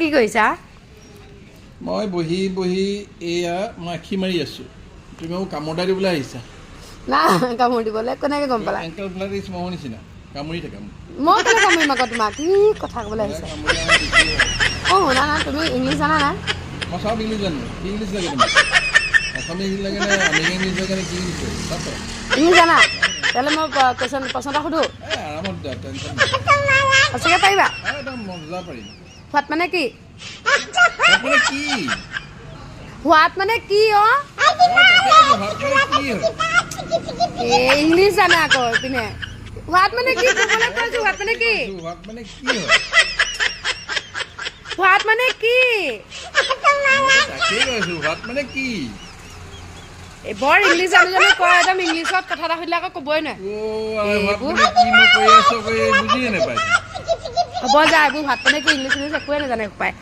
কি কৰিছা মই বহি বহি এয়া মাখি মাৰি আছোঁ তুমি মোক কামোৰ দিবলৈ আহিছা না কামুৰি দিবলৈ কেনেকৈ গম পালা এংকেল ফ্লাইটিছ মহৰ নিচিনা কামুৰি থাকে মই কেলৈ কামুৰিম আকৌ তোমাক কি কথা ক'বলৈ আহিছা অঁ শুনা না তুমি ইংলিছ জানা নাই মই চব ইংলিছ জানো কি ইংলিছ লাগে তোমাক অসমীয়া ইংলিছ লাগে নে আমেৰিকান ইংলিছ লাগে নে কি ইংলিছ লাগে চব ইংলিছ জানা তেতিয়াহ'লে মই কুৱেশ্যন প্ৰশ্ন এটা সোধোঁ আৰামত যা টেনশ্যন সঁচাকৈ পাৰিবা একদম মজা পাৰিম হোৱাট মানে কি মানে কি হোৱাট মানে কি অঁ কি হয় এই ইংলিছ জানে আকৌ পিনে হোৱাট মানে কি ক'বলৈ কৈছোঁ হোৱাট মানে কি হোৱাট মানে কি হয় হোৱাট মানে কি তাকেই কৈছোঁ হোৱাট মানে কি এই বৰ ইংলিছ জানো জানো কয় একদম ইংলিছত কথা এটা সুধিলে আকৌ ক'বই নোৱাৰে হোৱাট মানে কি মই কৈ আছোঁ বুজিয়ে নাপাইছোঁ হ'ব যা এইবোৰ ভাত মানে কি ইংলিছ একোৱে নাজানে পায়